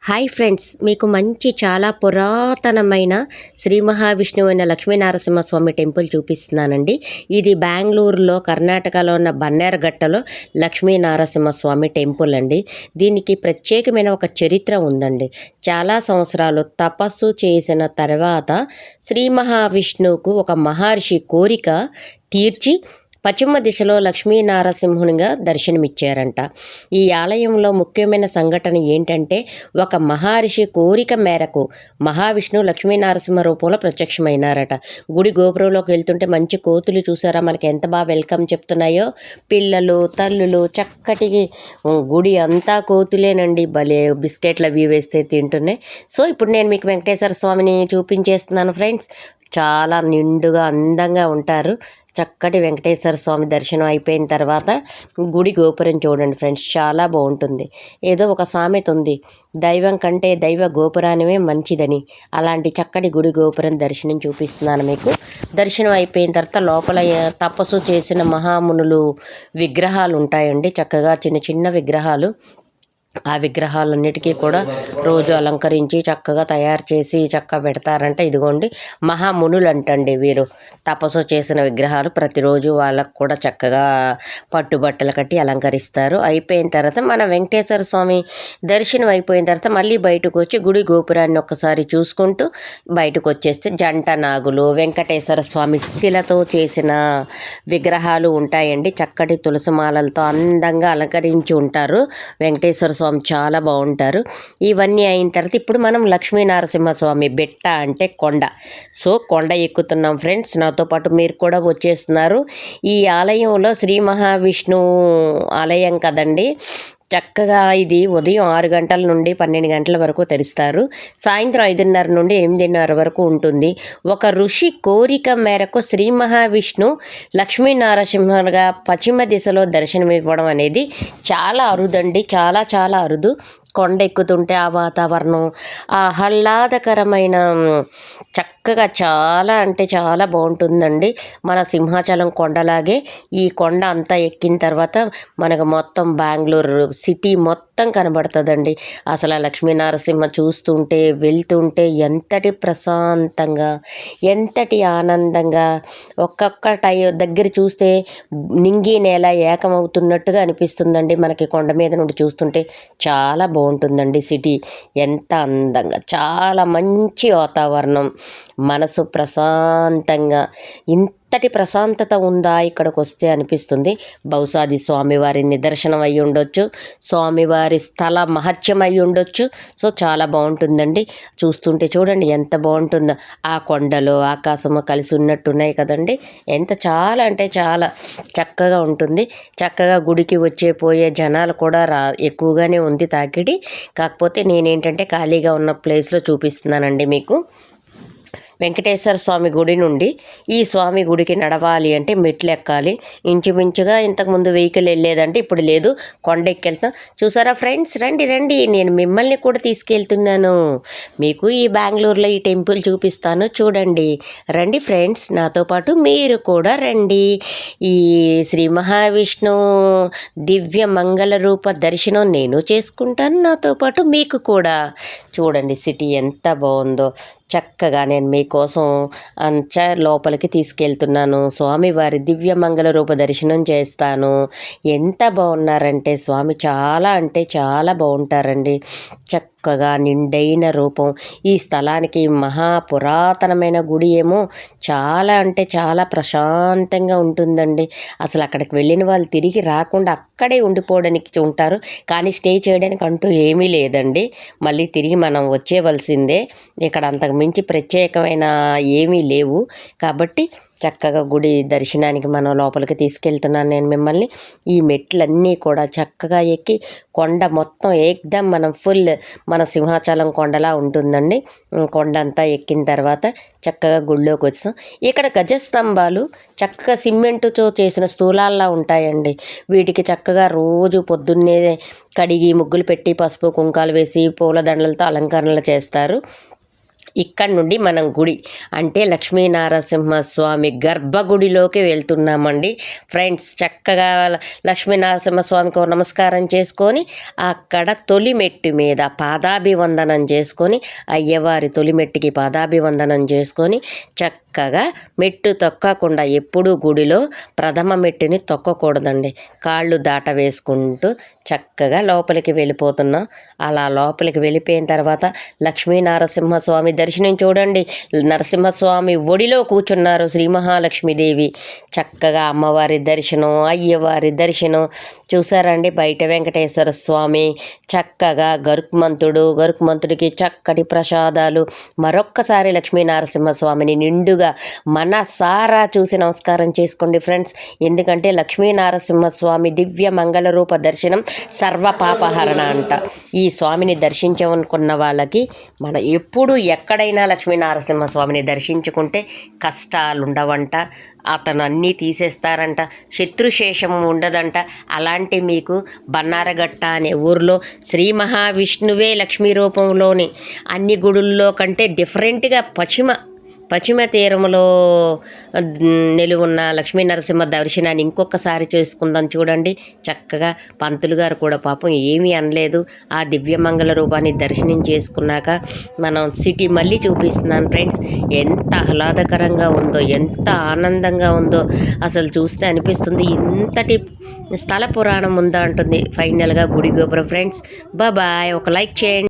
Hi friends, మీకు మంచి చాలా పురాతనమైన శ్రీ మహావిష్ణువు అయిన లక్ష్మీనరసింహస్వామి టెంపుల్ చూపిస్తున్నానండి. ఇది బెంగళూరులో కర్ణాటకలో ఉన్న బన్నేరుఘట్టలో లక్ష్మీనరసింహస్వామి టెంపుల్ అండి. దీనికి ప్రత్యేకమైన ఒక చరిత్ర ఉందండి. చాలా సంవత్సరాలు తపస్సు చేసిన తర్వాత శ్రీ మహావిష్ణువుకు ఒక మహర్షి కోరిక తీర్చి పశ్చిమ దిశలో లక్ష్మీనరసింహునిగా దర్శనమిచ్చారంట. ఈ ఆలయంలో ముఖ్యమైన సంఘటన ఏంటంటే, ఒక మహర్షి కోరిక మేరకు మహావిష్ణువు లక్ష్మీనరసింహ రూపంలో ప్రత్యక్షమైనారట. గుడి గోపురంలోకి వెళ్తుంటే మంచి కోతులు చూసారా మనకి ఎంత బాగా వెల్కమ్ చెప్తున్నాయో. పిల్లలు తల్లులు చక్కటి గుడి అంతా కోతులేనండి. భలే బిస్కెట్లు అవి వేస్తే తింటున్నాయి. సో ఇప్పుడు నేను మీకు వెంకటేశ్వర స్వామిని చూపించేస్తున్నాను ఫ్రెండ్స్. చాలా నిండుగా అందంగా ఉంటారు. చక్కటి వెంకటేశ్వర స్వామి దర్శనం అయిపోయిన తర్వాత గుడి గోపురం చూడండి ఫ్రెండ్స్, చాలా బాగుంటుంది. ఏదో ఒక సామెత ఉంది, దైవం కంటే దైవ గోపురానివే మంచిదని. అలాంటి చక్కటి గుడి గోపురం దర్శనం చూపిస్తున్నాను మీకు. దర్శనం అయిపోయిన తర్వాత లోపల తపస్సు చేసిన మహామునులు విగ్రహాలు ఉంటాయండి. చక్కగా చిన్న చిన్న విగ్రహాలు. ఆ విగ్రహాలన్నిటికీ కూడా రోజు అలంకరించి చక్కగా తయారు చేసి చక్కగా పెడతారంట. ఇదిగోండి మహామునులు అంటండి వీరు. తపస్సు చేసిన విగ్రహాలు ప్రతిరోజు వాళ్ళకు కూడా చక్కగా పట్టుబట్టలు కట్టి అలంకరిస్తారు. అయిపోయిన తర్వాత మన వెంకటేశ్వర స్వామి దర్శనం అయిపోయిన తర్వాత మళ్ళీ బయటకు వచ్చి గుడి గోపురాన్ని ఒక్కసారి చూసుకుంటూ బయటకు వచ్చేస్తే జంట నాగులు, వెంకటేశ్వర స్వామి శిలతో చేసిన విగ్రహాలు ఉంటాయండి. చక్కటి తులసిమాలలతో అందంగా అలంకరించి ఉంటారు. వెంకటేశ్వర స్వామి చాలా బాగుంటారు. ఇవన్నీ అయిన తర్వాత ఇప్పుడు మనం లక్ష్మీనరసింహస్వామి బెట్ట అంటే కొండ. సో కొండ ఎక్కుతున్నాం ఫ్రెండ్స్. నాతో పాటు మీరు కూడా వచ్చేస్తున్నారు. ఈ ఆలయంలో శ్రీ మహావిష్ణువు ఆలయం కదండి. చక్కగా ఇది ఉదయం 6 గంటల నుండి 12 గంటల వరకు తెరుస్తారు. సాయంత్రం 5:30 నుండి 8:30 వరకు ఉంటుంది. ఒక ఋషి కోరిక మేరకు శ్రీ మహావిష్ణు లక్ష్మీనరసింహుగా పశ్చిమ దిశలో దర్శనమివ్వడం అనేది చాలా అరుదండి. చాలా చాలా అరుదు. కొండ ఎక్కుతుంటే ఆ వాతావరణం, ఆహ్లాదకరమైన చక్కగా చాలా అంటే చాలా బాగుంటుందండి. మన సింహాచలం కొండలాగే ఈ కొండ అంతా ఎక్కిన తర్వాత మనకు మొత్తం బెంగళూరు సిటీ మొత్తం కనబడుతుందండి. అసలు ఆ లక్ష్మీనరసింహ చూస్తుంటే వెళ్తుంటే ఎంతటి ప్రశాంతంగా, ఎంతటి ఆనందంగా, ఒక్కొక్క దగ్గర చూస్తే నింగి నేల ఏకమవుతున్నట్టుగా అనిపిస్తుందండి. మనకి కొండ మీద నుండి చూస్తుంటే చాలా బాగుంటుందండి. సిటీ ఎంత అందంగా, చాలా మంచి వాతావరణం, మనసు ప్రశాంతంగా, ఇంతటి ప్రశాంతత ఉందా ఇక్కడికి వస్తే అనిపిస్తుంది. బహుశా అది స్వామివారి నిదర్శనం అయి ఉండొచ్చు, స్వామివారి స్థల మహత్యం అయి ఉండొచ్చు. సో చాలా బాగుంటుందండి. చూస్తుంటే చూడండి ఎంత బాగుంటుందో. ఆ కొండలు ఆకాశము కలిసి ఉన్నట్టున్నాయి కదండి. ఎంత చాలా అంటే చాలా చక్కగా ఉంటుంది. చక్కగా గుడికి వచ్చే పోయే జనాలు కూడా ఎక్కువగానే ఉంది తాకిడి. కాకపోతే నేనేంటంటే ఖాళీగా ఉన్న ప్లేస్లో చూపిస్తున్నానండి మీకు. వెంకటేశ్వర స్వామి గుడి నుండి ఈ స్వామి గుడికి నడవాలి అంటే మెట్లు ఎక్కాలి. ఇంచుమించుగా ఇంతకుముందు వెహికల్ వెళ్ళేదంటే ఇప్పుడు లేదు, కొండ ఎక్కెళ్తాం. చూసారా ఫ్రెండ్స్, రండి రండి, నేను మిమ్మల్ని కూడా తీసుకెళ్తున్నాను. మీకు ఈ బెంగళూరులో ఈ టెంపుల్ చూపిస్తాను, చూడండి. రండి ఫ్రెండ్స్, నాతో పాటు మీరు కూడా రండి. ఈ శ్రీ మహావిష్ణు దివ్య మంగళ రూప దర్శనం నేను చేసుకుంటాను, నాతో పాటు మీకు కూడా. చూడండి సిటీ ఎంత బాగుందో. చక్కగా నేను మీకోసం లోపలికి తీసుకెళ్తున్నాను. స్వామివారి దివ్య మంగళ రూప దర్శనం చేస్తాను. ఎంత బాగున్నారంటే స్వామి చాలా అంటే చాలా బాగుంటారండి. చక్కగా నిండైన రూపం. ఈ స్థలానికి మహా పురాతనమైన గుడి ఏమో చాలా అంటే చాలా ప్రశాంతంగా ఉంటుందండి. అసలు అక్కడికి వెళ్ళిన వాళ్ళు తిరిగి రాకుండా అక్కడే ఉండిపోవడానికి ఉంటారు. కానీ స్టే చేయడానికి అంటూ ఏమీ లేదండి. మళ్ళీ తిరిగి మనం వచ్చేవలసిందే. ఇక్కడ అంతకు మించి ప్రత్యేకమైన ఏమీ లేవు. కాబట్టి చక్కగా గుడి దర్శనానికి మనం లోపలికి తీసుకెళ్తున్నాను నేను మిమ్మల్ని. ఈ మెట్లన్నీ కూడా చక్కగా ఎక్కి కొండ మొత్తం ఏకదం మనం ఫుల్ మన సింహాచలం కొండలా ఉంటుందండి. కొండ అంతా ఎక్కిన తర్వాత చక్కగా గుడిలోకి వచ్చాం. ఇక్కడ గజస్తంభాలు చక్కగా సిమెంటుతో చేసిన స్థూలాల్లా ఉంటాయండి. వీటికి చక్కగా రోజు పొద్దున్నే కడిగి ముగ్గులు పెట్టి పసుపు కుంకాలు వేసి పూలదండలతో అలంకరణలు చేస్తారు. ఇక్కడ నుండి మనం గుడి అంటే లక్ష్మీనరసింహస్వామి గర్భగుడిలోకి వెళ్తున్నామండి ఫ్రెండ్స్. చక్కగా లక్ష్మీనరసింహస్వామికి నమస్కారం చేసుకొని అక్కడ తొలి మెట్టు మీద పాదాభివందనం చేసుకొని అయ్యవారి తొలి మెట్టుకి పాదాభివందనం చేసుకొని చక్కగా మెట్టు తొక్కకుండా ఎప్పుడూ గుడిలో ప్రథమ మెట్టుని తొక్కకూడదండి. కాళ్ళు దాట వేసుకుంటూ చక్కగా లోపలికి వెళ్ళిపోతున్నాం. అలా లోపలికి వెళ్ళిపోయిన తర్వాత లక్ష్మీనరసింహస్వామి దర్శనం చూడండి. నరసింహస్వామి ఒడిలో కూర్చున్నారు శ్రీ మహాలక్ష్మీదేవి. చక్కగా అమ్మవారి దర్శనం, అయ్యవారి దర్శనం చూసారండి. బయట వెంకటేశ్వర స్వామి చక్కగా గరుక్మంతుడికి చక్కటి ప్రసాదాలు. మరొక్కసారి లక్ష్మీనరసింహస్వామిని నిండుగా మనసారా చూసి నమస్కారం చేసుకోండి ఫ్రెండ్స్. ఎందుకంటే లక్ష్మీనరసింహస్వామి దివ్య మంగళ రూప దర్శనం సర్వపాపహరణ అంట. ఈ స్వామిని దర్శించనుకున్న వాళ్ళకి మన ఎప్పుడు ఎక్కడైనా లక్ష్మీనరసింహస్వామిని దర్శించుకుంటే కష్టాలు ఉండవంట, అతను అన్నీ తీసేస్తారంట, శత్రుశేషం ఉండదంట. అలాంటి మీకు బన్నారగట్ట అనే ఊరిలో శ్రీ మహావిష్ణువే లక్ష్మీ రూపంలోని అన్ని గుడుల్లో కంటే డిఫరెంట్గా పశ్చిమ తీరంలో నెలవున్న లక్ష్మీనరసింహ దర్శనాన్ని ఇంకొకసారి చేసుకుందాం చూడండి. చక్కగా పంతులు గారు కూడా పాపం ఏమీ అనలేదు. ఆ దివ్యమంగళ రూపాన్ని దర్శనం చేసుకున్నాక మనం సిటీ మళ్ళీ చూపిస్తున్నాను ఫ్రెండ్స్. ఎంత ఆహ్లాదకరంగా ఉందో, ఎంత ఆనందంగా ఉందో అసలు చూస్తే అనిపిస్తుంది ఇంతటి స్థల పురాణం ఉందా అంటుంది ఫైనల్గా గుడి గోపురం ఫ్రెండ్స్. బాయ్. ఒక లైక్ చేయండి.